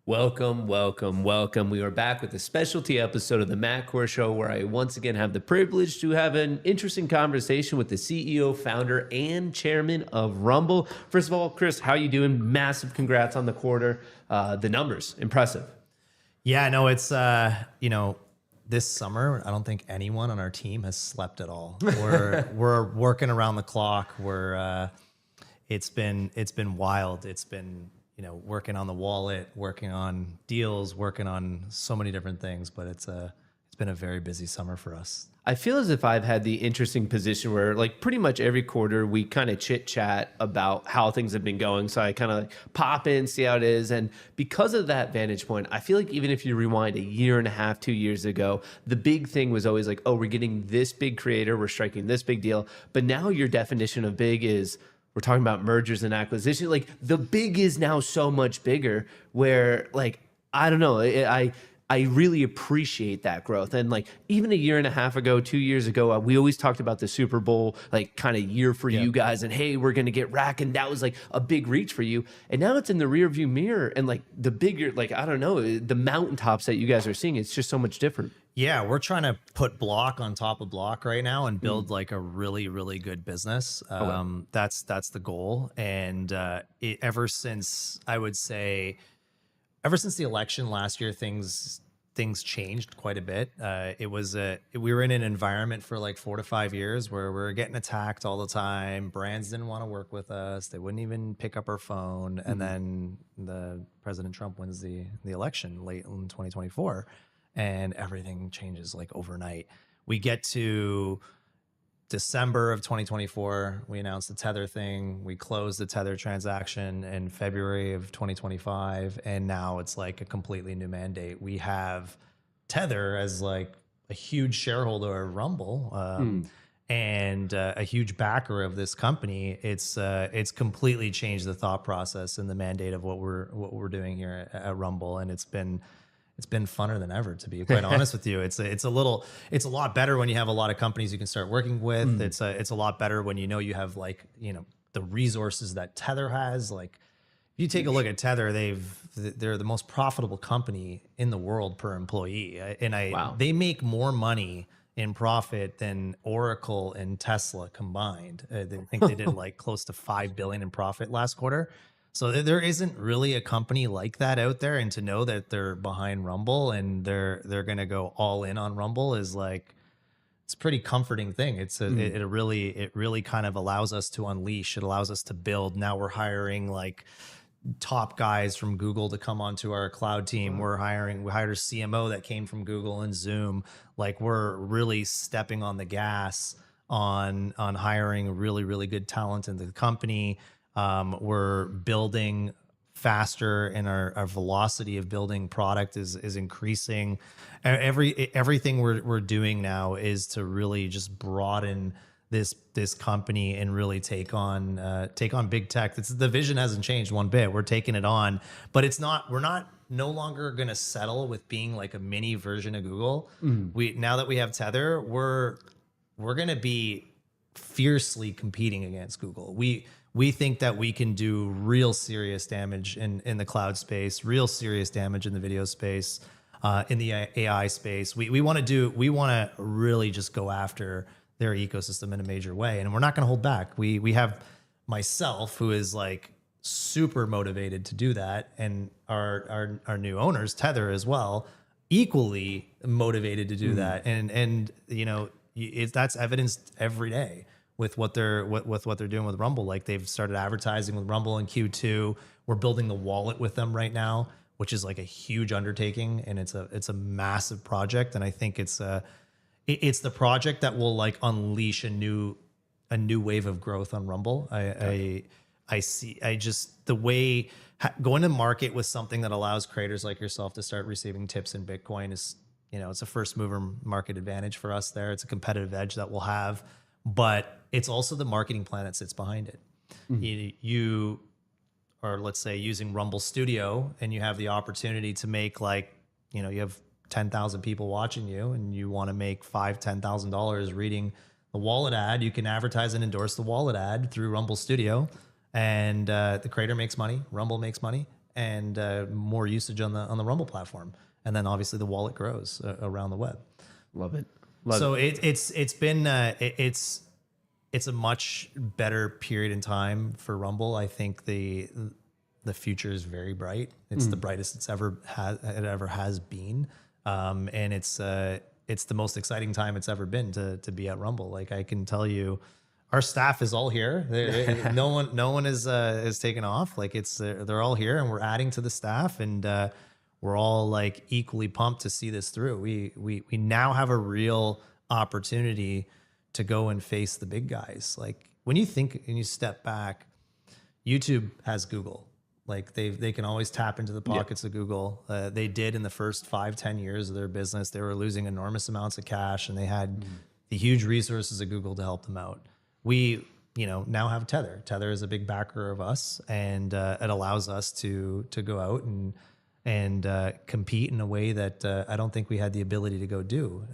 Welcome, welcome, welcome. We are back with a specialty episode of the Matt Kohrs Show where I once again have the privilege to have an interesting conversation with the CEO, founder, and chairman of Rumble. First of all, Chris, how you doing? Massive congrats on the quarter. The numbers, impressive. Yeah, no, it's this summer, I don't think anyone on our team has slept at all. We're working around the clock. It's been wild. It's been working on the wallet, working on deals, working on so many different things. But it's been a very busy summer for us. I feel as if I've had the interesting position where like pretty much every quarter we kind of chit chat about how things have been going. So I kind of pop in, see how it is. And because of that vantage point, I feel like even if you rewind a year and a half, 2 years ago, the big thing was always like, oh, we're getting this big creator, we're striking this big deal. But now your definition of big is we're talking about mergers and acquisitions. Like the big is now so much bigger where like, I don't know, I really appreciate that growth. And like even a year and a half ago, 2 years ago, we always talked about the Super Bowl, like kind of year for you guys. And hey, we're going to get rack. And that was like a big reach for you. And now it's in the rear view mirror and like the bigger, like, I don't know, the mountaintops that you guys are seeing, it's just so much different. Yeah, we're trying to put block on top of block right now and build like a really, really good business. That's the goal. And ever since the election last year, things changed quite a bit. We were in an environment for like 4 to 5 years where we were getting attacked all the time. Brands didn't want to work with us. They wouldn't even pick up our phone. And then President Trump wins the election late in 2024. And everything changes like overnight. We get to December of 2024, we announced the Tether thing. We closed the Tether transaction in February of 2025. And now it's like a completely new mandate. We have Tether as like a huge shareholder of Rumble and a huge backer of this company. It's completely changed the thought process and the mandate of what we're doing here at Rumble. And it's been funner than ever, to be quite honest with you. It's a lot better when you have a lot of companies you can start working with. It's a lot better when you have like, the resources that Tether has. Like if you take a look at Tether, they're the most profitable company in the world per employee. Wow. They make more money in profit than Oracle and Tesla combined. I think they did like close to 5 billion in profit last quarter. So there isn't really a company like that out there, and to know that they're behind Rumble and they're going to go all in on Rumble is like, it's a pretty comforting thing. It really kind of allows us to unleash. It allows us to build. Now we're hiring like top guys from Google to come onto our cloud team. We hired a CMO that came from Google and Zoom. Like we're really stepping on the gas on hiring really, really good talent into the company. We're building faster and our velocity of building product is increasing. Everything we're doing now is to really just broaden this company and really take on big tech. The vision hasn't changed one bit. We're taking it on, but we're no longer going to settle with being like a mini version of Google. Now that we have Tether, we're going to be fiercely competing against Google. We think that we can do real serious damage in the cloud space, real serious damage in the video space, in the AI space. We want to really just go after their ecosystem in a major way, and we're not going to hold back. We have myself, who is like super motivated to do that, and our new owners, Tether as well, equally motivated to do that, and that's evidenced every day with what they're doing with Rumble. Like they've started advertising with Rumble in Q2. We're building the wallet with them right now, which is like a huge undertaking, and it's a massive project. And I think it's the project that will like unleash a new wave of growth on Rumble. The way going to market with something that allows creators like yourself to start receiving tips in Bitcoin is, it's a first mover market advantage for us there. It's a competitive edge that we'll have. But it's also the marketing plan that sits behind it. You are, let's say, using Rumble Studio, and you have the opportunity to make like, you have 10,000 people watching you, and you want to make $5,000-$10,000 reading the wallet ad. You can advertise and endorse the wallet ad through Rumble Studio, and the creator makes money, Rumble makes money, and more usage on the Rumble platform. And then obviously the wallet grows around the web. Love it. So it's been it's a much better period in time for Rumble. I think the future is very bright. It's the brightest it ever has been, and it's the most exciting time it's ever been to be at Rumble. Like I can tell you, our staff is all here. No one is taken off. Like they're all here, and we're adding to the staff, and we're all like equally pumped to see this through. We now have a real opportunity to go and face the big guys. Like when you think and you step back, YouTube has Google. Like they can always tap into the pockets of Google. They did in the first 5-10 years of their business. They were losing enormous amounts of cash, and they had the huge resources of Google to help them out. We, now have Tether. Tether is a big backer of us, and it allows us to go out and compete in a way that I don't think we had the ability to go do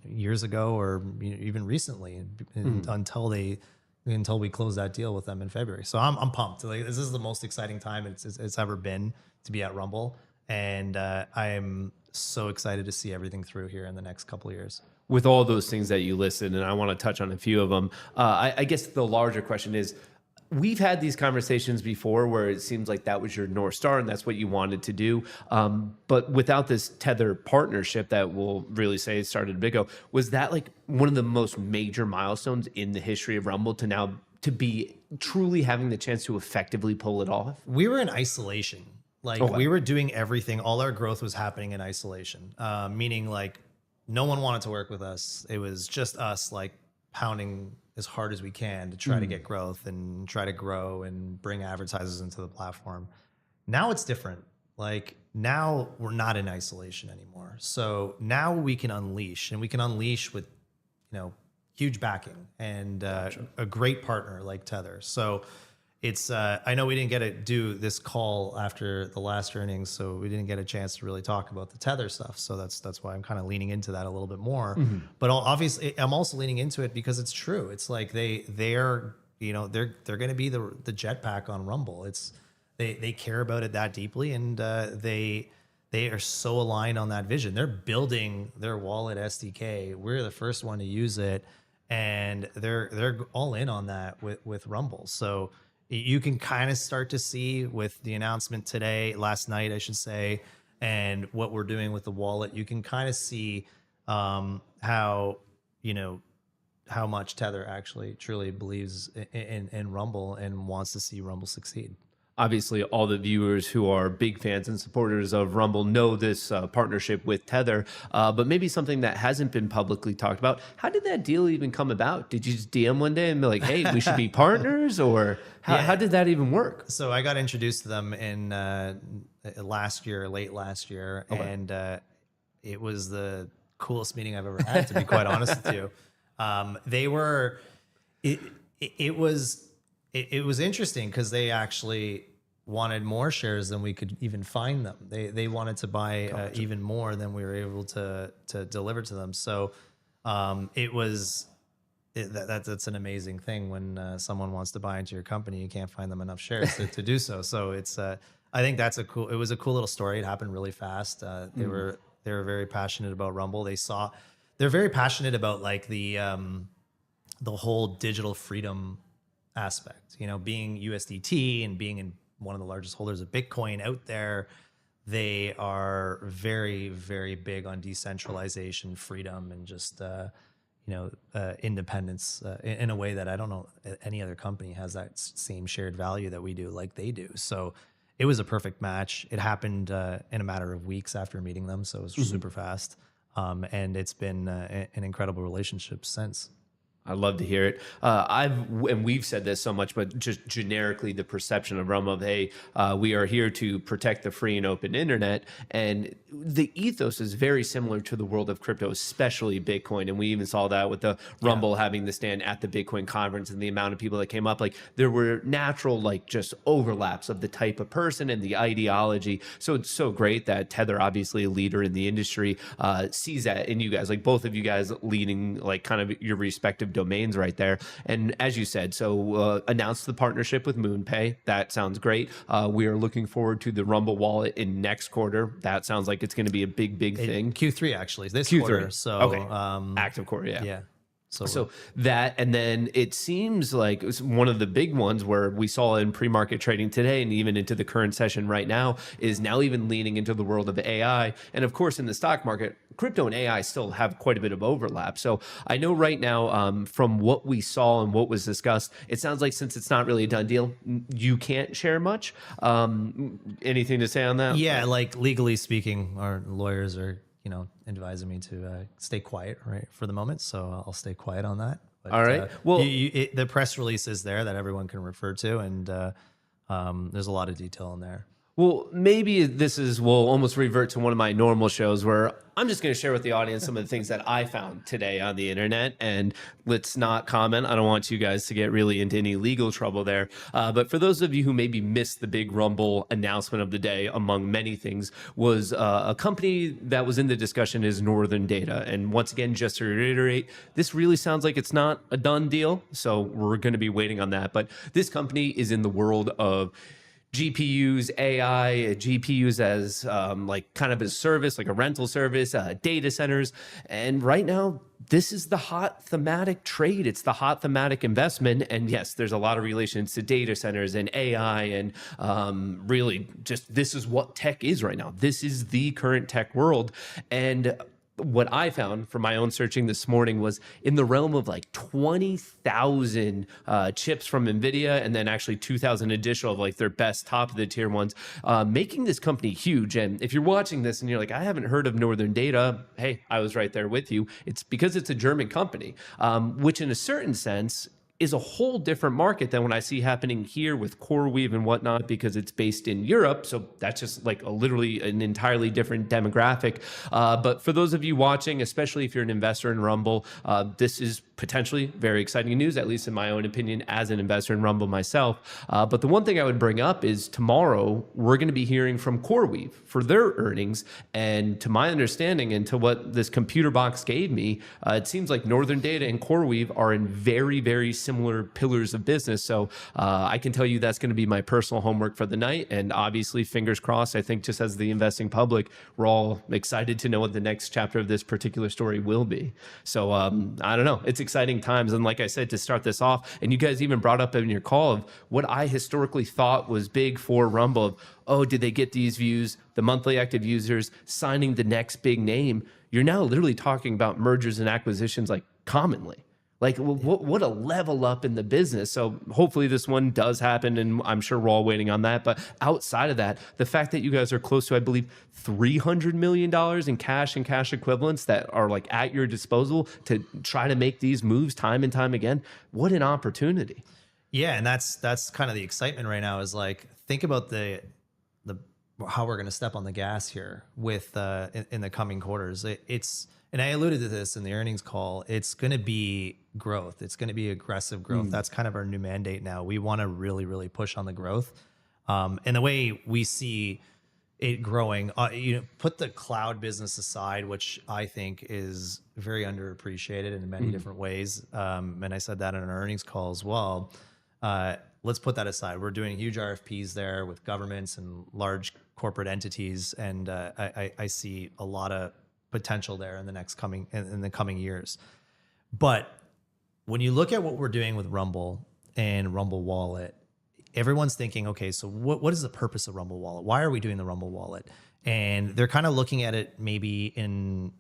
years ago, or even recently, until we closed that deal with them in February. So I'm pumped. Like this is the most exciting time it's ever been to be at Rumble, and I'm so excited to see everything through here in the next couple of years. With all those things that you listed, and I want to touch on a few of them, I guess the larger question is, we've had these conversations before where it seems like that was your North Star and that's what you wanted to do. But without this Tether partnership that we'll really say started a bit ago, was that like one of the most major milestones in the history of Rumble to be truly having the chance to effectively pull it off? We were in isolation. Like we were doing everything. All our growth was happening in isolation, meaning like no one wanted to work with us. It was just us like pounding as hard as we can to try to get growth and try to grow and bring advertisers into the platform. Now it's different. Like now we're not in isolation anymore. So now we can unleash, and we can unleash with, huge backing and a great partner like Tether. So it's, I know we didn't get to do this call after the last earnings, so we didn't get a chance to really talk about the Tether stuff. So that's why I'm kind of leaning into that a little bit more. But obviously, I'm also leaning into it because it's true. It's like they're going to be the jetpack on Rumble. They care about it that deeply, and they are so aligned on that vision. They're building their wallet SDK. We're the first one to use it, and they're all in on that with Rumble. So you can kind of start to see with the announcement last night, I should say, and what we're doing with the wallet, you can kind of see how much Tether actually truly believes in Rumble and wants to see Rumble succeed. Obviously, all the viewers who are big fans and supporters of Rumble know this partnership with Tether, but maybe something that hasn't been publicly talked about. How did that deal even come about? Did you just DM one day and be like, hey, we should be partners? Or how did that even work? So I got introduced to them in late last year, and it was the coolest meeting I've ever had, to be quite honest with you. It was interesting because they actually wanted more shares than we could even find them. They wanted to buy even more than we were able to deliver to them. So that's an amazing thing when someone wants to buy into your company, you can't find them enough shares to do so. So it's I think it was a cool little story. It happened really fast. They were very passionate about Rumble. They're very passionate about like the whole digital freedom aspect, being USDT and being in one of the largest holders of Bitcoin out there. They are very, very big on decentralization, freedom, and just, independence in a way that I don't know any other company has that same shared value that we do like they do. So it was a perfect match. It happened in a matter of weeks after meeting them. So it was super fast. And it's been an incredible relationship since. I love to hear it. And we've said this so much, but just generically, the perception of Rumble of, hey, we are here to protect the free and open internet. And the ethos is very similar to the world of crypto, especially Bitcoin. And we even saw that with the Rumble having the stand at the Bitcoin conference and the amount of people that came up. Like there were natural, like just overlaps of the type of person and the ideology. So it's so great that Tether, obviously a leader in the industry, sees that in you guys, like both of you guys leading like kind of your respective domains right there. And as you said, so announced the partnership with MoonPay. That sounds great. We are looking forward to the Rumble wallet in next quarter. That sounds like it's going to be a big thing. Q3 actually, this Q3. quarter. So active quarter, yeah. So that, and then it seems like it's one of the big ones where we saw in pre-market trading today and even into the current session right now is now even leaning into the world of AI. And of course, in the stock market, crypto and AI still have quite a bit of overlap. So I know right now from what we saw and what was discussed, it sounds like since it's not really a done deal, you can't share much. Anything to say on that? yeah, like legally speaking, our lawyers are advising me to stay quiet right for the moment, so I'll stay quiet on that. But, all right. Well, the press release is there that everyone can refer to, and there's a lot of detail in there. Well, maybe we'll almost revert to one of my normal shows where I'm just going to share with the audience some of the things that I found today on the internet, and let's not comment. I don't want you guys to get really into any legal trouble there. But for those of you who maybe missed the big Rumble announcement of the day, among many things, was a company that was in the discussion is Northern Data. And once again, just to reiterate, this really sounds like it's not a done deal. So we're going to be waiting on that. But this company is in the world of GPUs, AI, GPUs as like kind of a service, like a rental service, data centers. And right now, this is the hot thematic trade. It's the hot thematic investment. And yes, there's a lot of relations to data centers and AI and really just this is what tech is right now. This is the current tech world. And what I found from my own searching this morning was in the realm of like 20,000 chips from NVIDIA and then actually 2,000 additional of like their best top of the tier ones, making this company huge. And if you're watching this and you're like, I haven't heard of Northern Data, hey, I was right there with you. It's because it's a German company, which in a certain sense is a whole different market than what I see happening here with CoreWeave and whatnot, because it's based in Europe. So that's just like literally an entirely different demographic. But for those of you watching, especially if you're an investor in Rumble, this is potentially very exciting news, at least in my own opinion, as an investor in Rumble myself. But the one thing I would bring up is tomorrow, we're going to be hearing from CoreWeave for their earnings. And to my understanding and to what this computer box gave me, it seems like Northern Data and CoreWeave are in very similar pillars of business. So I can tell you that's going to be my personal homework for the night. And obviously, fingers crossed, I think just as the investing public, we're all excited to know what the next chapter of this particular story will be. So I don't know. It's exciting times. And like I said, to start this off, and you guys even brought up in your call of what I historically thought was big for Rumble of, oh, did they get these views, the monthly active users, signing the next big name? You're now literally talking about mergers and acquisitions like commonly. Like what a level up in the business. So hopefully this one does happen, and I'm sure we're all waiting on that. But outside of that, the fact that you guys are close to, I believe, $300 million in cash and cash equivalents that are like at your disposal to try to make these moves time and time again, what an opportunity. Yeah, and that's kind of the excitement right now is like, think about the how we're going to step on the gas here with in the coming quarters. And I alluded to this in the earnings call, it's going to be growth. It's going to be aggressive growth. That's kind of our new mandate now. We want to really push on the growth. And the way we see it growing, put the cloud business aside, which I think is very underappreciated in many different ways. And I said that in an earnings call as well. Let's put that aside. We're doing huge RFPs there with governments and large corporate entities. And I see a lot of potential there in the coming years. But when you look at what we're doing with Rumble and Rumble Wallet, everyone's thinking, okay, so what is the purpose of Rumble Wallet? Why are we doing the Rumble Wallet? And they're kind of looking at it maybe in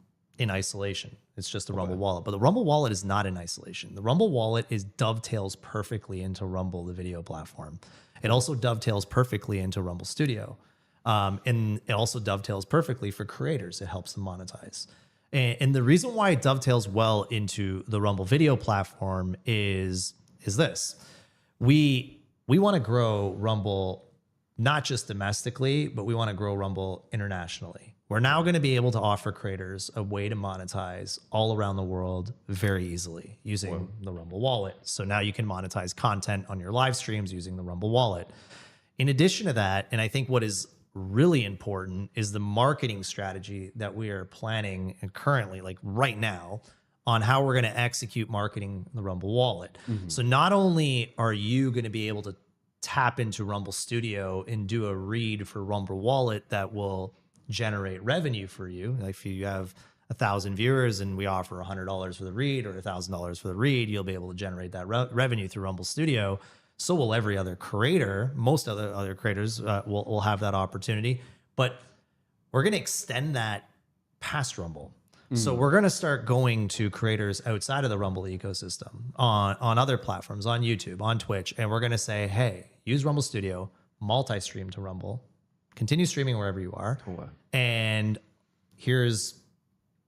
isolation. It's just the Rumble Wallet. But the Rumble Wallet is not in isolation. The Rumble Wallet dovetails perfectly into Rumble, the video platform. It also dovetails perfectly into Rumble Studio. And it also dovetails perfectly for creators. It helps them monetize. And the reason why it dovetails well into the Rumble video platform is this. We want to grow Rumble not just domestically, but we want to grow Rumble internationally. we're now going to be able to offer creators a way to monetize all around the world very easily using the Rumble wallet. So now you can monetize content on your live streams using the Rumble wallet. In addition to that, and I think what is really important is the marketing strategy that we are planning and currently, like right now, on how we're going to execute marketing the Rumble wallet. So not only are you going to be able to tap into Rumble Studio and do a read for Rumble wallet that will generate revenue for you. Like if you have 1,000 viewers and we offer $100 for the read or $1,000 for the read, you'll be able to generate that revenue through Rumble Studio. So will every other creator. Most other creators will have that opportunity, but we're going to extend that past Rumble. So we're going to start going to creators outside of the Rumble ecosystem on other platforms, on YouTube, on Twitch, and we're going to say, hey, use Rumble Studio, multi-stream to Rumble, continue streaming wherever you are. And here's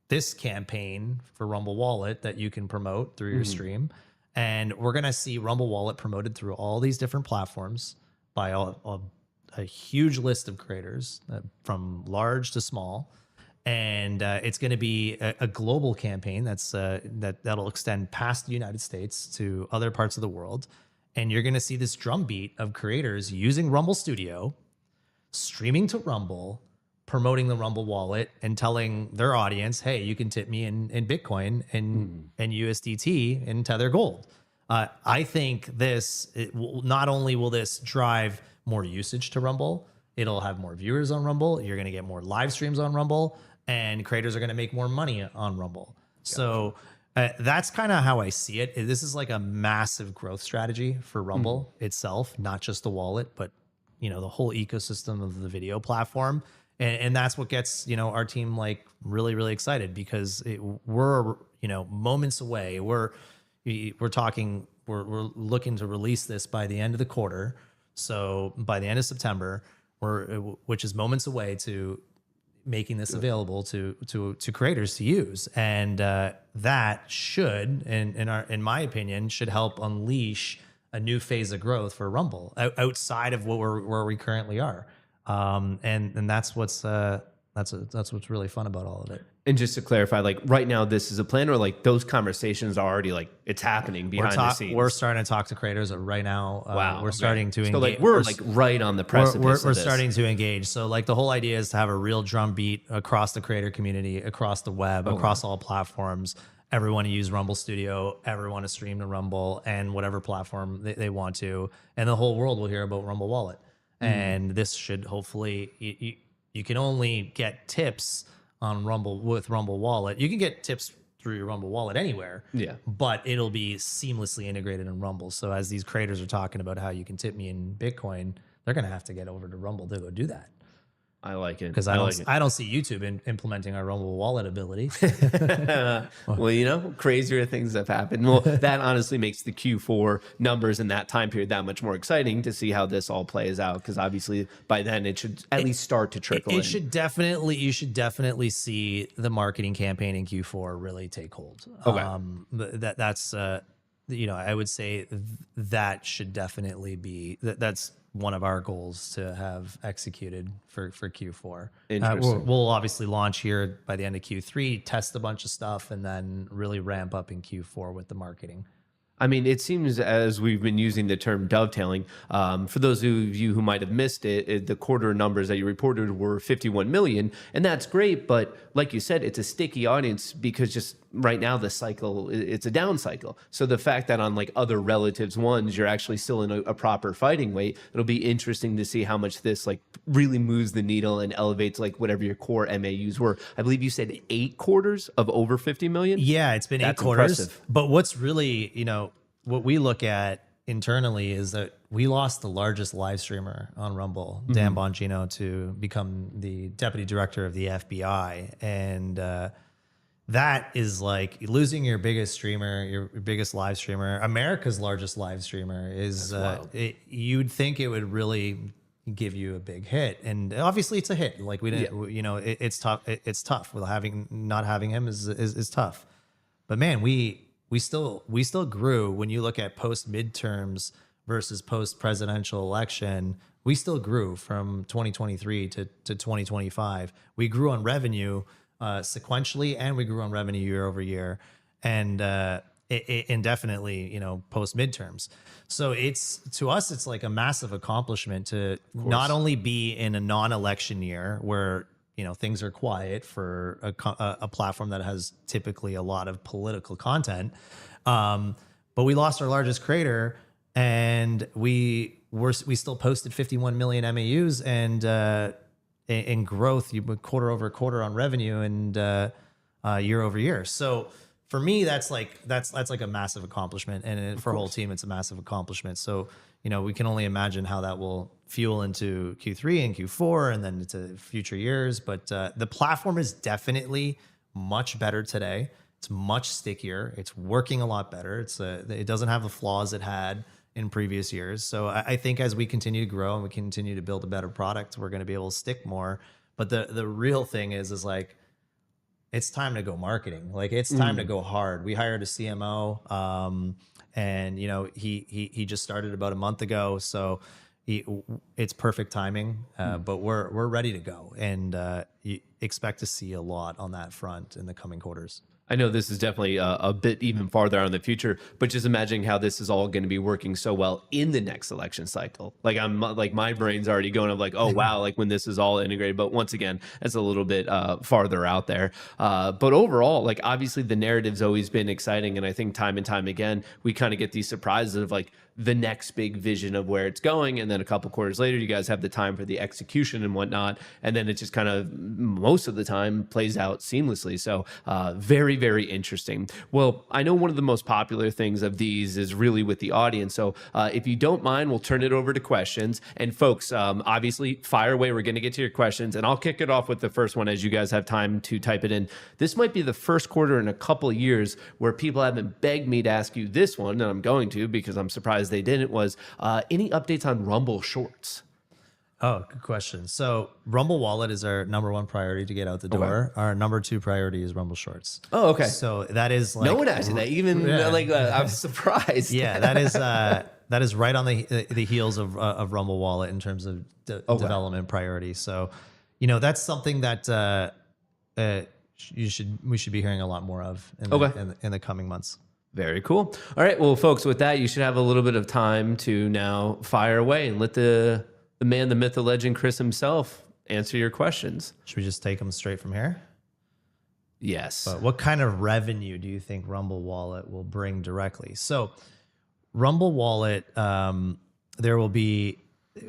this campaign for Rumble Wallet that you can promote through your stream. And we're going to see Rumble Wallet promoted through all these different platforms by a huge list of creators from large to small. And it's going to be a global campaign that'll extend past the United States to other parts of the world. And you're going to see this drumbeat of creators using Rumble Studio, streaming to Rumble, promoting the Rumble wallet, and telling their audience, hey, you can tip me in Bitcoin and USDT and Tether Gold. I think not only will this drive more usage to Rumble, it'll have more viewers on Rumble. You're going to get more live streams on Rumble, and creators are going to make more money on Rumble. So that's kind of how I see it. This is like a massive growth strategy for Rumble itself, not just the wallet, but the whole ecosystem of the video platform. And that's what gets, our team like really, really excited because we're, moments away. We're looking to release this by the end of the quarter. So by the end of September, which is moments away to making this available to creators to use. And that should, in my opinion, should help unleash a new phase of growth for Rumble outside of where we currently are. And that's what's really fun about all of it. And just to clarify, like right now, this is a plan, or like those conversations are already like it's happening behind the scenes. We're starting to talk to creators right now. Wow, we're starting to engage. So like we're like right on the precipice. We're starting to engage. So like the whole idea is to have a real drumbeat across the creator community, across the web, across all platforms. Everyone to use Rumble Studio, everyone to stream to Rumble and whatever platform they want to, and the whole world will hear about Rumble Wallet. And this should hopefully, you can only get tips on Rumble with Rumble Wallet. You can get tips through your Rumble Wallet anywhere, but it'll be seamlessly integrated in Rumble. So as these creators are talking about how you can tip me in Bitcoin, they're going to have to get over to Rumble to go do that. I like it. Because I don't see YouTube implementing our Rumble Wallet ability. Well, crazier things have happened. Well, that honestly makes the Q4 numbers in that time period that much more exciting to see how this all plays out. Because obviously by then it should at least start to trickle in. You should definitely see the marketing campaign in Q4 really take hold. Okay. That's I would say that should definitely be that's one of our goals to have executed for Q4. We'll obviously launch here by the end of Q3, test a bunch of stuff, and then really ramp up in Q4 with the marketing. I mean, it seems as we've been using the term dovetailing, for those of you who might have missed it, the quarter numbers that you reported were 51 million, and that's great. But like you said, it's a sticky audience because just right now the cycle, it's a down cycle. So the fact that on like other relatives ones, you're actually still in a proper fighting weight, it'll be interesting to see how much this like really moves the needle and elevates like whatever your core MAUs were. I believe you said 8 quarters of over 50 million. Yeah, it's been That's 8 quarters. impressive. But what's really, what we look at internally is that we lost the largest live streamer on Rumble, Dan Bongino, to become the deputy director of the FBI. And that is like losing your biggest streamer, your biggest live streamer, America's largest live streamer is, you'd think it would really give you a big hit. And obviously it's a hit. Like we didn't, it's tough. It's tough. Not having him is tough. But man, we still grew. When you look at post midterms, versus post presidential election, we still grew from 2023 to 2025. We grew on revenue sequentially, and we grew on revenue year over year, and indefinitely, post midterms. So it's, to us, it's like a massive accomplishment to not only be in a non-election year where things are quiet for a platform that has typically a lot of political content, but we lost our largest creator, and we still posted 51 million MAUs and in growth, quarter over quarter on revenue and year over year. So for me, that's like a massive accomplishment, and for a whole team, it's a massive accomplishment. So we can only imagine how that will fuel into Q3 and Q4 and then into future years. But the platform is definitely much better today. It's much stickier. It's working a lot better. It doesn't have the flaws it had in previous years. So I think as we continue to grow and we continue to build a better product, we're going to be able to stick more. But the real thing is like, it's time to go marketing. Like, it's time to go hard. We hired a CMO, and he just started about a month ago, so it's perfect timing. But we're ready to go, and you expect to see a lot on that front in the coming quarters. I know this is definitely a bit even farther out in the future, but just imagining how this is all going to be working so well in the next election cycle. Like, I'm like, my brain's already going up like, oh wow, like when this is all integrated. But once again, it's a little bit farther out there. But overall, like, obviously the narrative's always been exciting, and I think time and time again we kind of get these surprises of like the next big vision of where it's going, and then a couple quarters later you guys have the time for the execution and whatnot, and then it just kind of most of the time plays out seamlessly. So very, very interesting. Well, I know one of the most popular things of these is really with the audience, so if you don't mind, we'll turn it over to questions. And folks, obviously fire away. We're going to get to your questions, and I'll kick it off with the first one as you guys have time to type it in. This might be the first quarter in a couple of years where people haven't begged me to ask you this one, and I'm going to, because I'm surprised they didn't, was any updates on Rumble Shorts? Oh, good question. So Rumble Wallet is our number one priority to get out the door. Okay. Our number two priority is Rumble Shorts. Oh, okay. So that is like, no one asked that. Even I'm surprised. Yeah, that is right on the heels of Rumble Wallet in terms of development priority. So, that's something that we should be hearing a lot more of in the coming months. Very cool. All right. Well, folks, with that, you should have a little bit of time to now fire away and let the man, the myth, the legend, Chris himself answer your questions. Should we just take them straight from here? Yes. But what kind of revenue do you think Rumble Wallet will bring directly? So Rumble Wallet, there will be,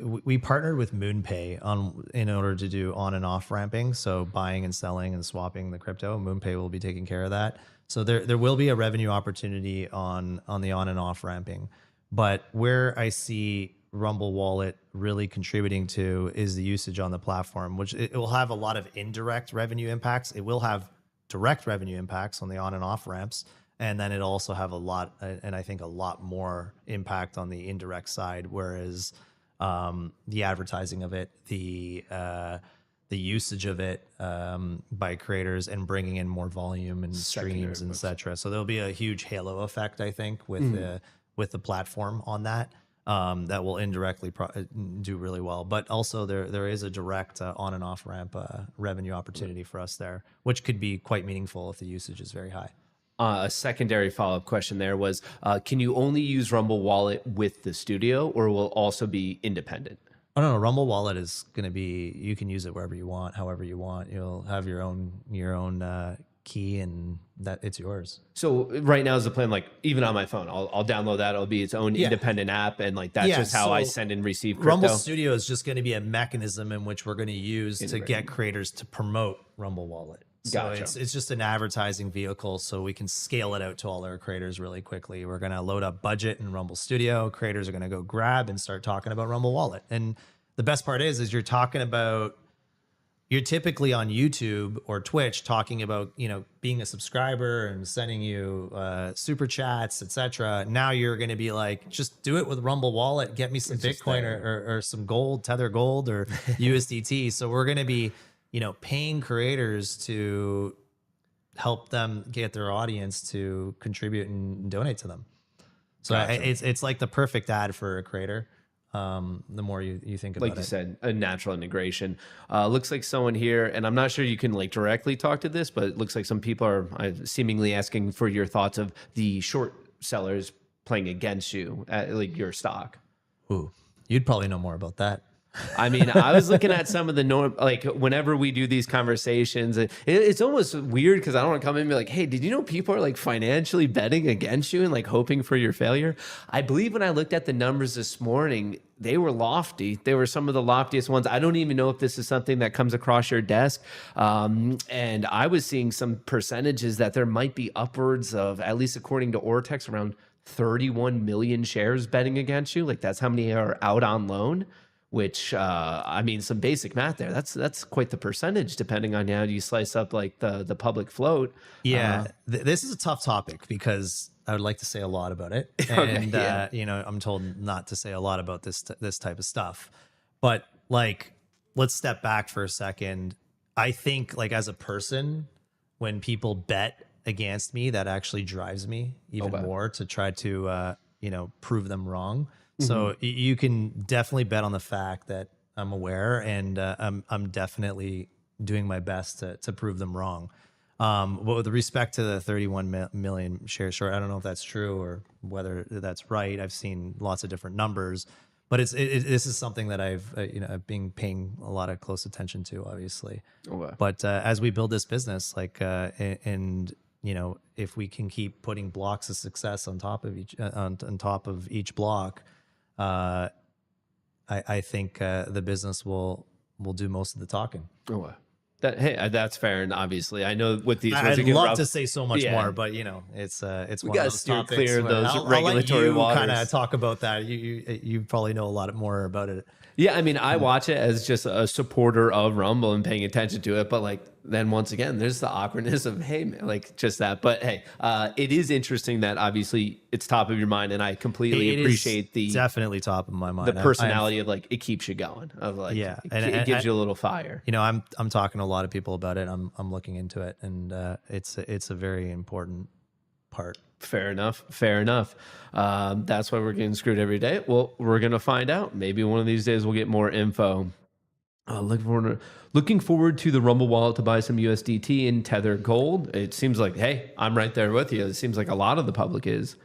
we partnered with MoonPay in order to do on and off ramping. So buying and selling and swapping the crypto. MoonPay will be taking care of that. So there will be a revenue opportunity on the on and off ramping. But where I see Rumble Wallet really contributing to is the usage on the platform, which it will have a lot of indirect revenue impacts. It will have direct revenue impacts on the on and off ramps. And then it'll also have a lot, and I think a lot more impact on the indirect side, whereas the advertising of it, the usage of it by creators, and bringing in more volume and streams and et cetera. So there'll be a huge halo effect, I think, with the platform on that. That will indirectly do really well. But also there is a direct on and off ramp revenue opportunity for us there, which could be quite meaningful if the usage is very high. A secondary follow-up question there was, can you only use Rumble Wallet with the studio, or will it also be independent? Oh, no, Rumble Wallet is going to be, you can use it wherever you want, however you want. You'll have your own key, and that it's yours. So right now is the plan, like even on my phone, I'll download that. It'll be its own independent app, and like that's just how I send and receive crypto. Rumble Studio is just going to be a mechanism in which we're going to use to get creators to promote Rumble Wallet. So Gotcha. it's just an advertising vehicle, so we can scale it out to all our creators really quickly. We're going to load up budget in Rumble Studio. Creators are going to go grab and start talking about Rumble Wallet. And the best part is you're talking about, you're typically on YouTube or Twitch talking about, being a subscriber and sending you super chats, etc. Now you're going to be like, just do it with Rumble Wallet. Get me some Bitcoin or some gold, Tether gold or USDT. So we're going to be, paying creators to help them get their audience to contribute and donate to them. So Gotcha. it's like the perfect ad for a creator. The more you think about Like you it. said, a natural integration. Looks like someone here, and I'm not sure you can like directly talk to this, but it looks like some people are seemingly asking for your thoughts of the short sellers playing against you at like your stock. Ooh, you'd probably know more about that. I mean, I was looking at some of the norm, like whenever we do these conversations, it's almost weird because I don't want to come in and be like, hey, did you know people are like financially betting against you and like hoping for your failure? I believe when I looked at the numbers this morning, they were lofty. They were some of the loftiest ones. I don't even know if this is something that comes across your desk. And I was seeing some percentages that there might be upwards of, at least according to Ortex, around 31 million shares betting against you. Like that's how many are out on loan. Which I mean, some basic math there. That's quite the percentage, depending on how you slice up like the public float. Yeah, this is a tough topic because I would like to say a lot about it, and yeah. you know, I'm told not to say a lot about this type of stuff. But like, let's step back for a second. I think like as a person, when people bet against me, that actually drives me even more to try to you know, prove them wrong. So you can definitely bet on the fact that I'm aware and I'm definitely doing my best to prove them wrong. But with respect to the 31 million shares short, I don't know if that's true or whether that's right. I've seen lots of different numbers, but this is something that I've been paying a lot of close attention to, obviously. But as we build this business, like and you know, if we can keep putting blocks of success on top of each block. I think the business will do most of the talking. Oh, that's fair, and obviously, I know with these, I'd love to say so much more, but you know, it's we one of gotta those steer topics clear of where those I'll regulatory let you waters. kind of talk about that. You probably know a lot more about it. Yeah, I mean, I watch it as just a supporter of Rumble and paying attention to it, but like then once again, there's the awkwardness of hey, man, like just that. But hey, it is interesting that obviously it's top of your mind, and I completely appreciate the definitely top of my mind. the personality of like it keeps you going, of like Yeah, it gives you a little fire. You know, I'm talking to a lot of people about it. I'm looking into it, and it's a very important part. Fair enough. Fair enough. That's why we're getting screwed every day. Well, we're gonna find out. Maybe one of these days we'll get more info. Looking forward to the Rumble wallet to buy some USDT in Tether Gold. It seems like, hey, I'm right there with you. It seems like a lot of the public is.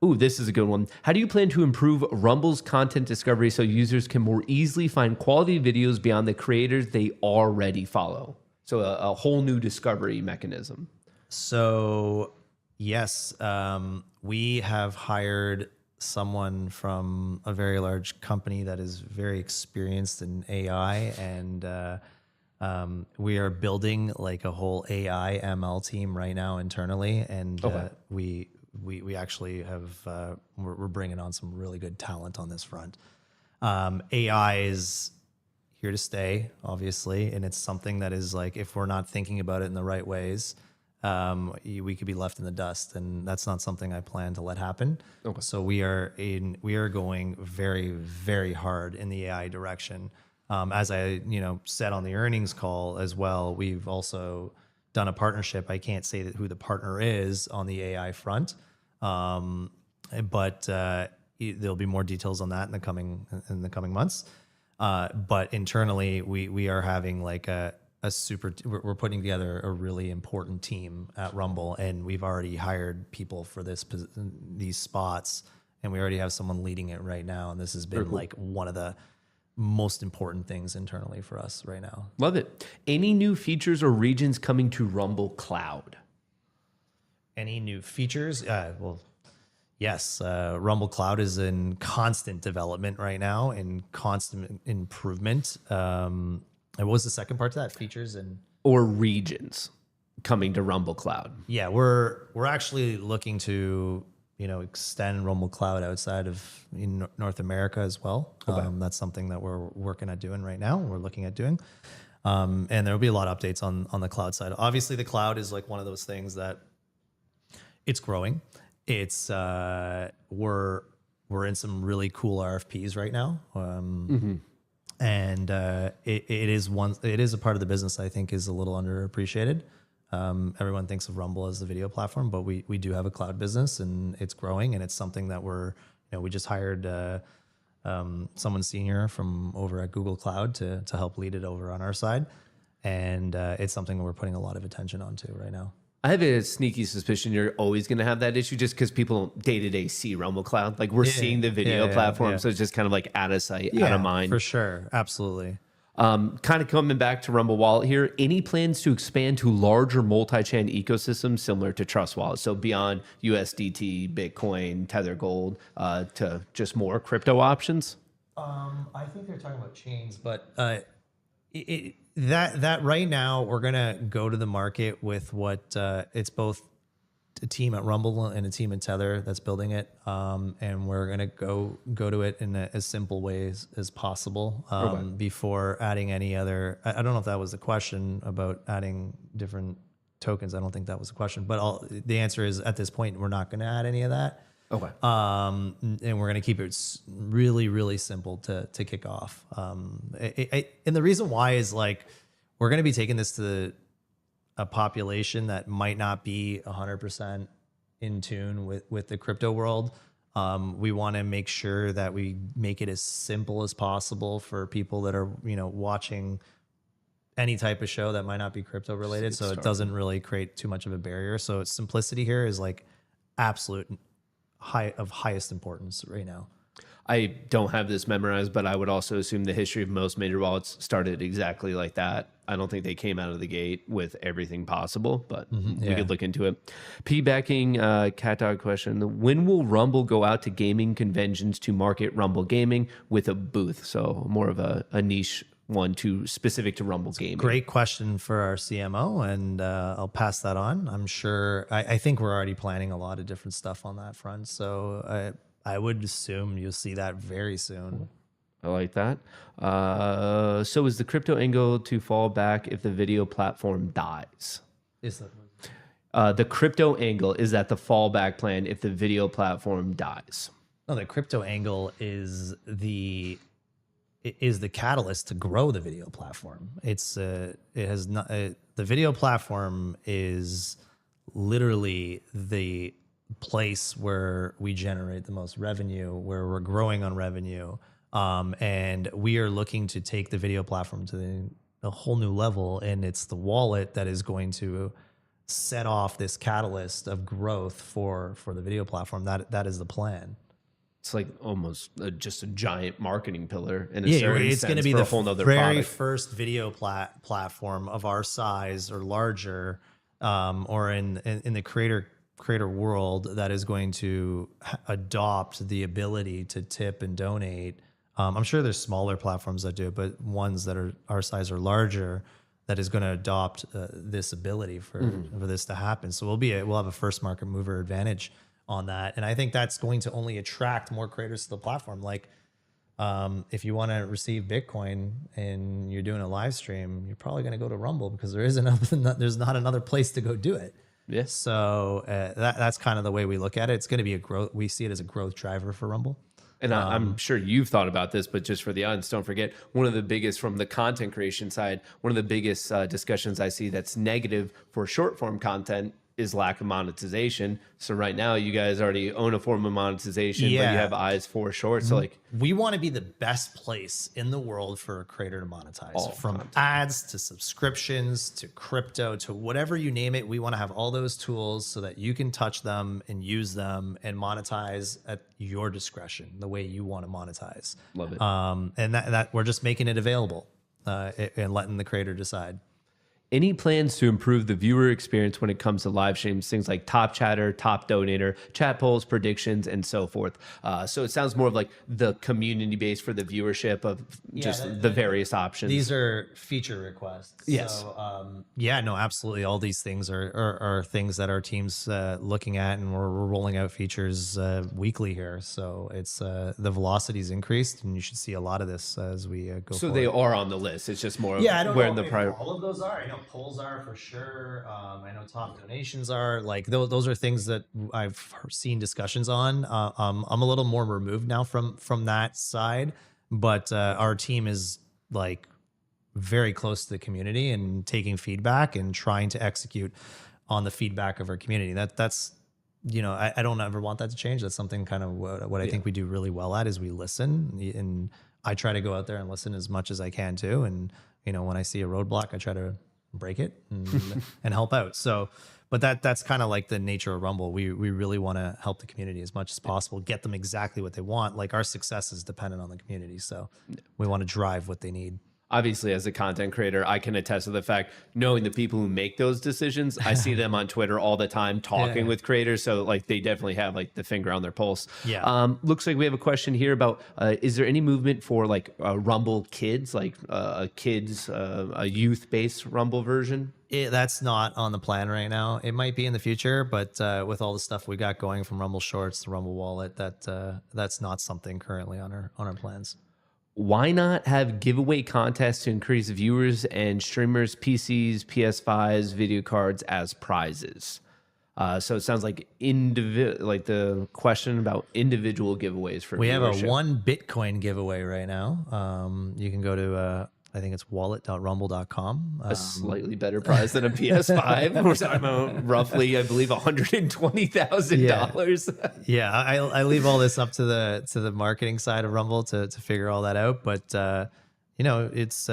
This is a good one. How do you plan to improve Rumble's content discovery so users can more easily find quality videos beyond the creators they already follow? So a whole new discovery mechanism. So yes, we have hired someone from a very large company that is very experienced in AI, and we are building like a whole AI ML team right now internally, and we actually have we're bringing on some really good talent on this front. AI is here to stay, obviously, and it's something that is like if we're not thinking about it in the right ways, we could be left in the dust, and that's not something I plan to let happen. So we are going very, very hard in the AI direction. As I said on the earnings call as well, we've also done a partnership. I can't say who the partner is on the AI front, but there'll be more details on that in the coming months. But internally, we are having like we're putting together a really important team at Rumble, and we've already hired people for these spots, and we already have someone leading it right now. And this has been like one of the most important things internally for us right now. Love it. Any new features or regions coming to Rumble Cloud? Any new features? Well, yes. Rumble Cloud is in constant development right now and constant improvement. And what was the second part to that? Features or regions coming to Rumble Cloud? Yeah, we're actually looking to extend Rumble Cloud outside of North America as well. That's something that we're working at doing right now. We're looking at doing, and there will be a lot of updates on the cloud side. Obviously, the cloud is like one of those things that it's growing. It's we're in some really cool RFPs right now. And it is a part of the business I think is a little underappreciated. Everyone thinks of Rumble as the video platform, but we do have a cloud business, and it's growing, and it's something that we just hired someone senior from over at Google Cloud to help lead it over on our side, and it's something we're putting a lot of attention onto right now. I have a sneaky suspicion you're always going to have that issue just because people don't day to day see Rumble Cloud. Like we're seeing the video platform, so it's just kind of like out of sight, out of mind. For sure. Absolutely. Kind of coming back to Rumble Wallet here, any plans to expand to larger multi-chain ecosystems similar to Trust Wallet? So beyond USDT, Bitcoin, Tether Gold, to just more crypto options? I think they're talking about chains, but that right now we're gonna go to the market with what it's both a team at Rumble and a team at Tether that's building it, and we're gonna go to it in as simple ways as possible before adding any other. I don't know if that was the question about adding different tokens. I don't think that was the question, but the answer is at this point we're not going to add any of that. Okay. And we're going to keep it really, really simple to kick off. And the reason why is like, we're going to be taking this to a population that might not be 100% in tune with the crypto world. We want to make sure that we make it as simple as possible for people that are, watching any type of show that might not be crypto related. So it doesn't really create too much of a barrier. So simplicity here is like absolute highest importance right now. I don't have this memorized, but I would also assume the history of most major wallets started exactly like that. I don't think they came out of the gate with everything possible, but we could look into it. P-backing cat dog question. When will Rumble go out to gaming conventions to market Rumble Gaming with a booth? So more of a niche one specific to Rumble Gaming. Great question for our CMO, and I'll pass that on. I'm sure, I think we're already planning a lot of different stuff on that front. So I would assume you'll see that very soon. I like that. So is the crypto angle to fall back if the video platform dies? Is that the crypto angle, is that the fallback plan if the video platform dies? No, the crypto angle is the catalyst to grow the video platform. The video platform is literally the place where we generate the most revenue, where we're growing on revenue. And we are looking to take the video platform to a whole new level. And it's the wallet that is going to set off this catalyst of growth for the video platform. That is the plan. It's like almost just a giant marketing pillar. In it's going to be the whole nother very product. first video platform of our size or larger, or in the creator world that is going to adopt the ability to tip and donate. I'm sure there's smaller platforms that do it, but ones that are our size or larger that is going to adopt this ability for this to happen. So we'll have a first market mover advantage on that. And I think that's going to only attract more creators to the platform. Like if you want to receive Bitcoin and you're doing a live stream, you're probably going to go to Rumble because there's not another place to go do it. Yeah. So that's kind of the way we look at it. It's going to be a growth. We see it as a growth driver for Rumble. And I'm sure you've thought about this, but just for the audience, don't forget, one of the biggest from the content creation side, one of the biggest discussions I see that's negative for short form content is lack of monetization. So right now you guys already own a form of monetization, but you have eyes for short. So like we want to be the best place in the world for a creator to monetize, from ads to subscriptions to crypto to whatever you name it. We want to have all those tools so that you can touch them and use them and monetize at your discretion, the way you want to monetize. Love it. And that we're just making it available and letting the creator decide. Any plans to improve the viewer experience when it comes to live streams, things like top chatter, top donator, chat polls, predictions, and so forth? So it sounds more of like the community base for the viewership of just the various options. These are feature requests. Yes. So, no, absolutely. All these things are things that our team's looking at, and we're rolling out features weekly here. So it's the velocity's increased, and you should see a lot of this as we go So forward. they are on the list. It's just more of I don't where know in the if prior. all of those are. I know polls are for sure. I know top donations are. Like those are things that I've seen discussions on. I'm a little more removed now from that side, but our team is like very close to the community and taking feedback and trying to execute on the feedback of our community. That's I don't ever want that to change. That's something kind of what I think we do really well at is we listen, and I try to go out there and listen as much as I can too. And when I see a roadblock, I try to break it and help out. So, but that's kind of like the nature of Rumble. We really want to help the community as much as possible, get them exactly what they want. Like our success is dependent on the community, so we want to drive what they need. Obviously, as a content creator, I can attest to the fact, knowing the people who make those decisions, I see them on Twitter all the time talking with creators. So like they definitely have like the finger on their pulse. Yeah. Looks like we have a question here about, is there any movement for like Rumble Kids, like a youth-based Rumble version? That's not on the plan right now. It might be in the future, but with all the stuff we got going from Rumble Shorts, the Rumble Wallet, that's not something currently on our plans. Why not have giveaway contests to increase viewers and streamers' PCs, PS5s, video cards as prizes? So it sounds like the question about individual giveaways for we viewership. have a 1 Bitcoin giveaway right now. You can go to I think it's wallet.rumble.com. A slightly better prize than a PS5. We're talking about roughly, I believe, $120,000. Yeah, I leave all this up to the marketing side of Rumble to figure all that out. But it's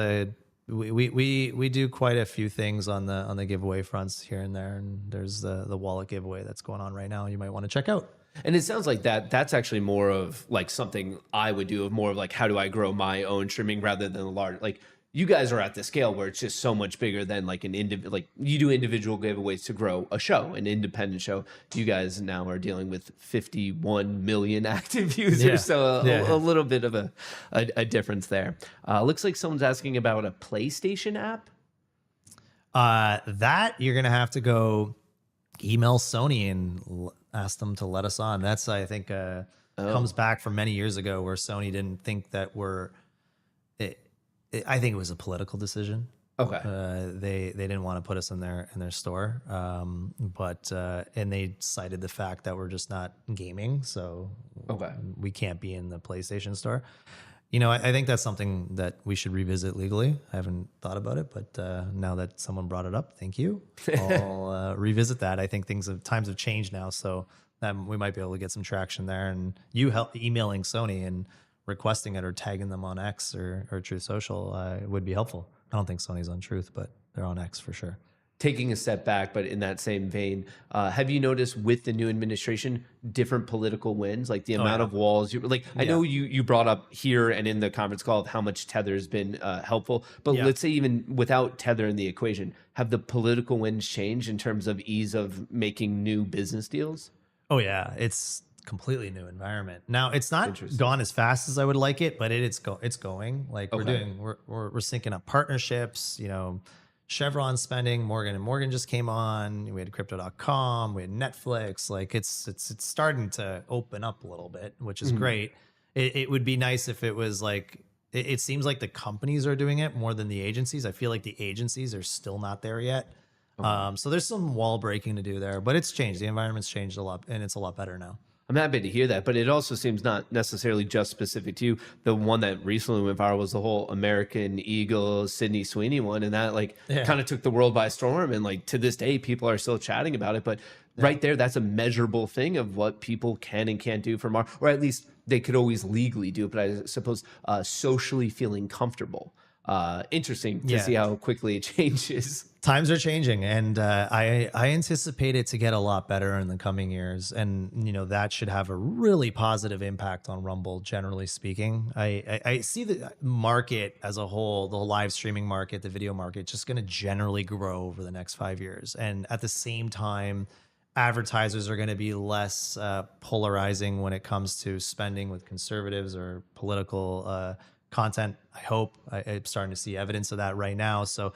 we do quite a few things on the giveaway fronts here and there. And there's the wallet giveaway that's going on right now. You might want to check out. And it sounds like that's actually more of like something I would do, of more of like, how do I grow my own streaming rather than a large, like you guys are at the scale where it's just so much bigger than like like you do individual giveaways to grow a show, an independent show. You guys now are dealing with 51 million active users. So a little bit of a difference there. Looks like someone's asking about a PlayStation app. That you're going to have to go email Sony and ask them to let us on. That's, I think, comes back from many years ago where Sony didn't think that I think it was a political decision. Okay. They didn't want to put us in their store. But they cited the fact that we're just not gaming. So we can't be in the PlayStation store. I think that's something that we should revisit legally. I haven't thought about it, but now that someone brought it up, thank you. I'll revisit that. I think times have changed now, so we might be able to get some traction there. And you emailing Sony and requesting it or tagging them on X or Truth Social would be helpful. I don't think Sony's on Truth, but they're on X for sure. Taking a step back, but in that same vein, have you noticed with the new administration different political wins, like the amount of walls I know you brought up here and in the conference call of how much Tether has been helpful, but let's say even without Tether in the equation, have the political wins changed in terms of ease of making new business deals? Oh yeah, it's completely new environment. Now it's not gone as fast as I would like it, but it's going. Like we're syncing up partnerships, Chevron spending, Morgan & Morgan just came on. We had crypto.com, we had Netflix. Like it's starting to open up a little bit, which is great. It would be nice if it was like, it seems like the companies are doing it more than the agencies. I feel like the agencies are still not there yet. So there's some wall breaking to do there, but it's changed. The environment's changed a lot and it's a lot better now. I'm happy to hear that, but it also seems not necessarily just specific to you. The one that recently went viral was the whole American Eagle Sydney Sweeney one, and that kind of took the world by storm. And to this day, people are still chatting about it. But right there, that's a measurable thing of what people can and can't do from or at least they could always legally do it. But I suppose socially feeling comfortable. Interesting to see how quickly it changes. Times are changing, and I anticipate it to get a lot better in the coming years, and that should have a really positive impact on Rumble, generally speaking. I see the market as a whole, the live streaming market, the video market, just going to generally grow over the next 5 years, and at the same time, advertisers are going to be less polarizing when it comes to spending with conservatives or political content. I hope I'm starting to see evidence of that right now. So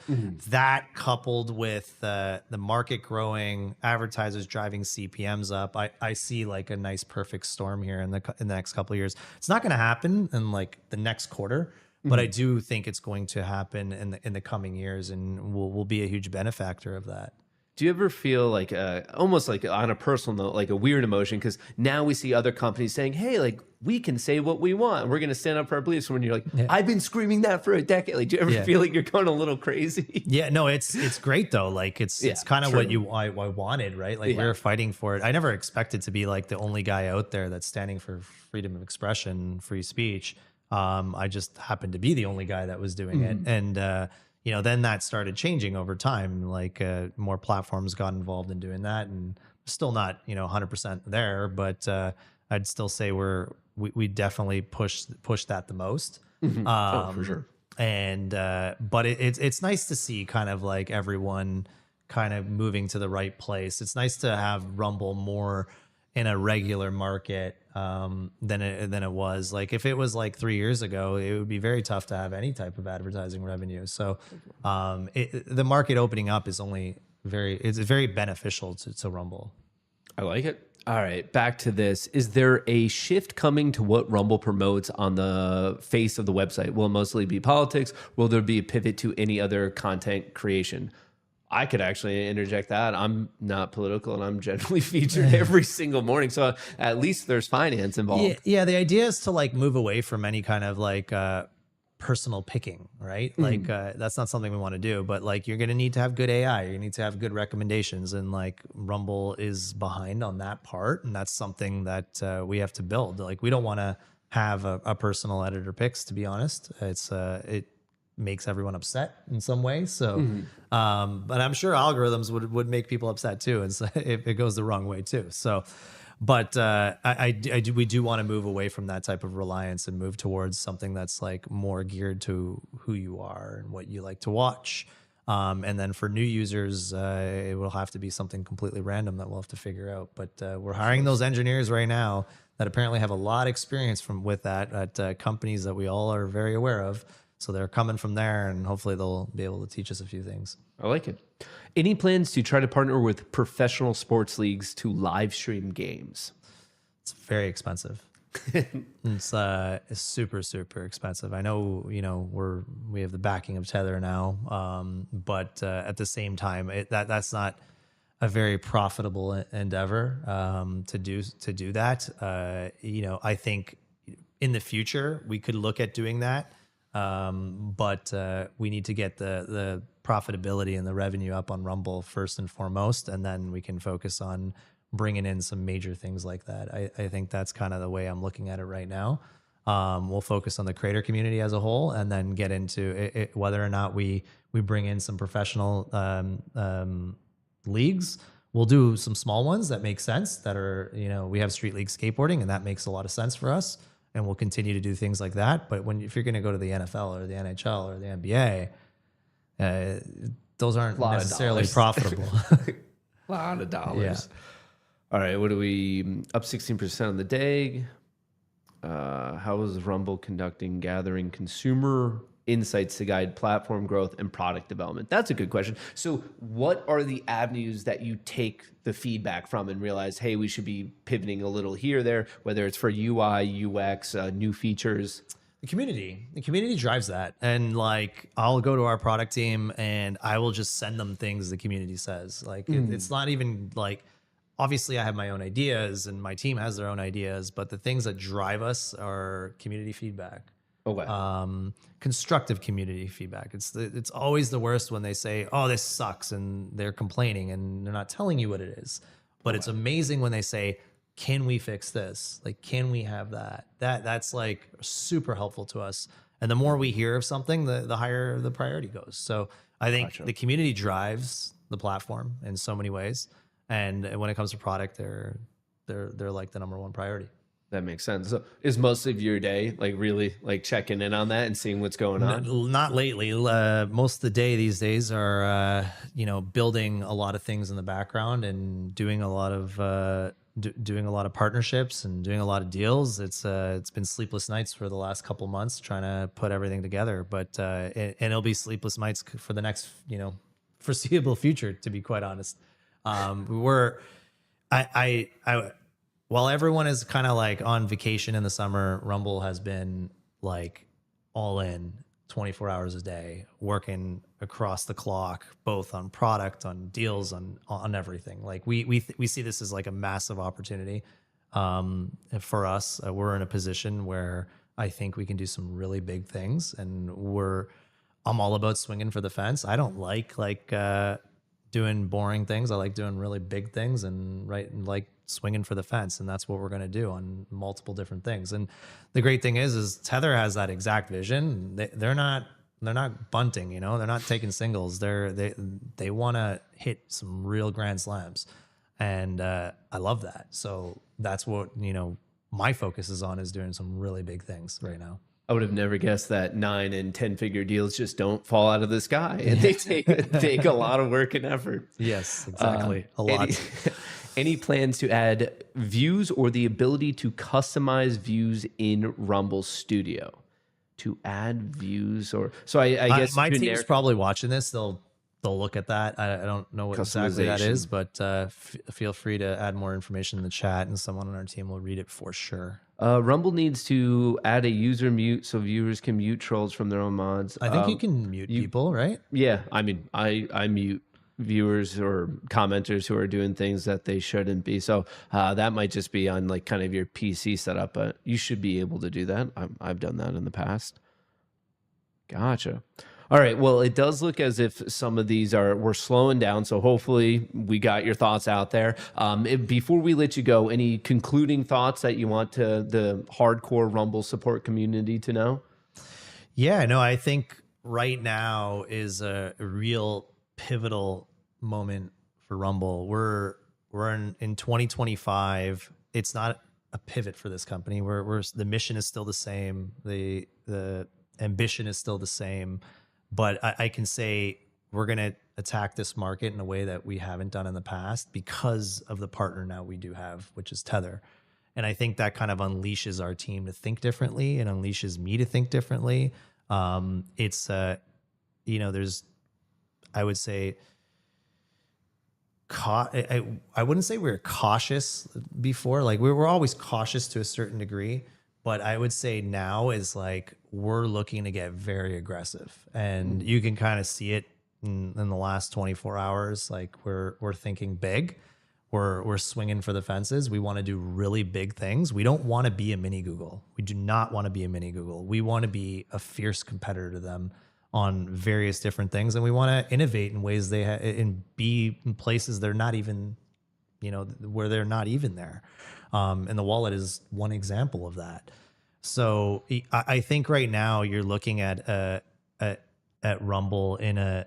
that coupled with the market growing, advertisers driving CPMs up, I see like a nice perfect storm here in the next couple of years. It's not going to happen in like the next quarter, but I do think it's going to happen in the coming years, and we'll be a huge benefactor of that. Do you ever feel like almost like on a personal note, like a weird emotion? Because now we see other companies saying, hey, like we can say what we want. We're going to stand up for our beliefs. When you're like, Yeah. I've been screaming that for a decade. Like, do you ever Yeah. feel like you're going a little crazy? Yeah, no, it's great though. Like it's kind of what I wanted, right? Like we were fighting for it. I never expected to be like the only guy out there that's standing for freedom of expression, free speech. I just happened to be the only guy that was doing it, and then that started changing over time. Like more platforms got involved in doing that, and still not 100% there, but I'd still say we definitely push that the most. Oh, for sure. And but it's nice to see kind of like everyone kind of moving to the right place. It's nice to have Rumble more in a regular market than it was. Like if it was like 3 years ago, it would be very tough to have any type of advertising revenue. So the market opening up is it's very beneficial to Rumble. I like it. All right, back to this. Is there a shift coming to what Rumble promotes on the face of the website? Will it mostly be politics? Will there be a pivot to any other content creation? I could actually interject that. I'm not political and I'm generally featured every single morning. So at least there's finance involved. Yeah, the idea is to like move away from any kind of like personal picking, right? Like that's not something we want to do, but like you're going to need to have good AI, you need to have good recommendations, and like Rumble is behind on that part, and that's something that we have to build. Like we don't want to have a personal editor picks, to be honest. It makes everyone upset in some way. So but I'm sure algorithms would make people upset too, and so if it goes the wrong way too. So but we do want to move away from that type of reliance and move towards something that's like more geared to who you are and what you like to watch. And then for new users, it will have to be something completely random that we'll have to figure out. But we're hiring those engineers right now that apparently have a lot of experience with that at companies that we all are very aware of. So they're coming from there, and hopefully they'll be able to teach us a few things. I like it. Any plans to try to partner with professional sports leagues to live stream games? It's very expensive. It's super, super expensive. I know, we have the backing of Tether now, but at the same time, that's not a very profitable endeavor to do that. I think in the future we could look at doing that. But we need to get the profitability and the revenue up on Rumble first and foremost, and then we can focus on bringing in some major things like that. I think that's kind of the way I'm looking at it right now. We'll focus on the creator community as a whole, and then get into it, whether or not we bring in some professional leagues. We'll do some small ones that make sense, that are, we have Street League skateboarding, and that makes a lot of sense for us. And we'll continue to do things like that. But if you're going to go to the NFL or the NHL or the NBA, those aren't necessarily profitable. A lot of dollars. Yeah. All right, what are we up 16% on the day? How is Rumble gathering consumer insights to guide platform growth and product development? That's a good question. So what are the avenues that you take the feedback from and realize, hey, we should be pivoting a little here or there, whether it's for UI, UX, new features? The community drives that. And like, I'll go to our product team and I will just send them things the community says. Like it's not even like, obviously I have my own ideas and my team has their own ideas, but the things that drive us are community feedback. Okay. Constructive community feedback. It's always the worst when they say, oh, this sucks, and they're complaining and they're not telling you what it is. But it's amazing when they say, can we fix this? Like, can we have that? That's like super helpful to us. And the more we hear of something, the higher the priority goes. So I think the community drives the platform in so many ways. And when it comes to product, they're like the number one priority. That makes sense. So is most of your day like really like checking in on that and seeing what's going on? Not lately. Most of the day these days are, building a lot of things in the background and doing a lot of partnerships and doing a lot of deals. It's been sleepless nights for the last couple months trying to put everything together, but and it'll be sleepless nights for the next, foreseeable future, to be quite honest. While everyone is kind of like on vacation in the summer, Rumble has been like all in 24 hours a day, working across the clock, both on product, on deals, on everything. Like we see this as like a massive opportunity for us. We're in a position where I think we can do some really big things, and I'm all about swinging for the fence. I don't like doing boring things. I like doing really big things and like swinging for the fence. And that's what we're going to do on multiple different things. And the great thing is Tether has that exact vision. They're not bunting, you know, they're not taking singles. They want to hit some real grand slams. And I love that. So that's what, you know, my focus is on, is doing some really big things right now. I would have never guessed that 9 and 10 figure deals just don't fall out of the sky, and they take a lot of work and effort. Yes, exactly. A lot. Any plans to add views or the ability to customize views in Rumble Studio? To add views, or so I guess my team's probably watching this. They'll look at that. I don't know what exactly that is, but feel free to add more information in the chat, and someone on our team will read it for sure. Rumble needs to add a user mute so viewers can mute trolls from their own mods. I think you can mute people, right? Yeah, I mean, I mute viewers or commenters who are doing things that they shouldn't be. So that might just be on like kind of your PC setup, but you should be able to do that. I've done that in the past. Gotcha. All right. Well, it does look as if some of these we're slowing down. So hopefully we got your thoughts out there. Before we let you go, any concluding thoughts that you want to the hardcore Rumble support community to know? Yeah, no, I think right now is a real pivotal moment for Rumble. We're in 2025. It's not a pivot for this company. The mission is still the same. The ambition is still the same. But I can say we're going to attack this market in a way that we haven't done in the past because of the partner now we do have, which is Tether. And I think that kind of unleashes our team to think differently, and unleashes me to think differently. It's, you know, I would say, I wouldn't say we were cautious before. Like we were always cautious to a certain degree. But I would say now is like we're looking to get very aggressive, and you can kind of see it in the last 24 hours. Like we're thinking big, we're swinging for the fences. We want to do really big things. We don't want to be a mini Google. We do not want to be a mini Google. We want to be a fierce competitor to them on various different things, and we want to innovate in ways and be in places they're not even, you know, where they're not even there. And the wallet is one example of that. So I think right now you're looking at Rumble that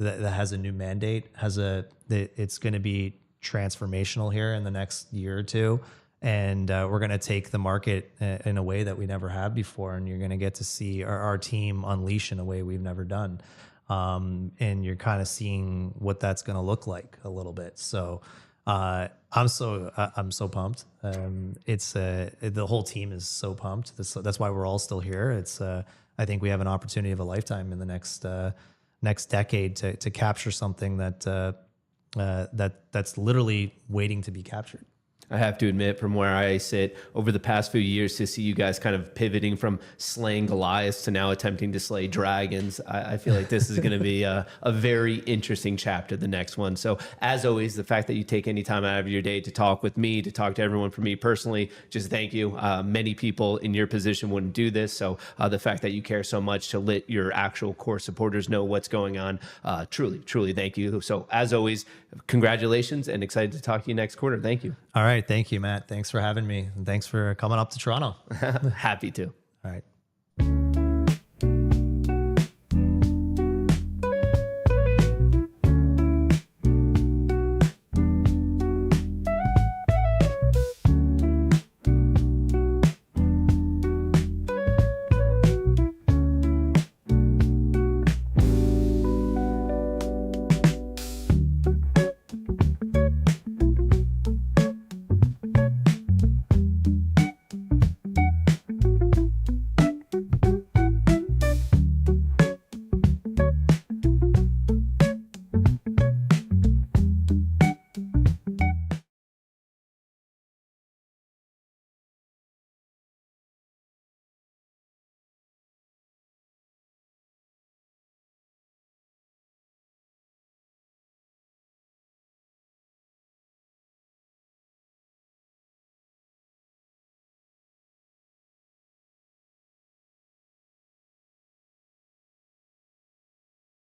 has a new mandate, it's going to be transformational here in the next year or two. And we're going to take the market in a way that we never have before. And you're going to get to see our team unleash in a way we've never done. And you're kind of seeing what that's going to look like a little bit. So I'm so pumped. The whole team is so pumped. That's why we're all still here. I think we have an opportunity of a lifetime in the next decade to capture something that's literally waiting to be captured. I have to admit, from where I sit, over the past few years, to see you guys kind of pivoting from slaying Goliaths to now attempting to slay dragons, I feel like this is going to be a very interesting chapter, the next one. So as always, the fact that you take any time out of your day to talk with me, to talk to everyone, for me personally, just thank you. Many people in your position wouldn't do this. So the fact that you care so much to let your actual core supporters know what's going on, truly, truly thank you. So as always, congratulations, and excited to talk to you next quarter. Thank you. All right. Thank you, Matt. Thanks for having me. And thanks for coming up to Toronto. Happy to. All right.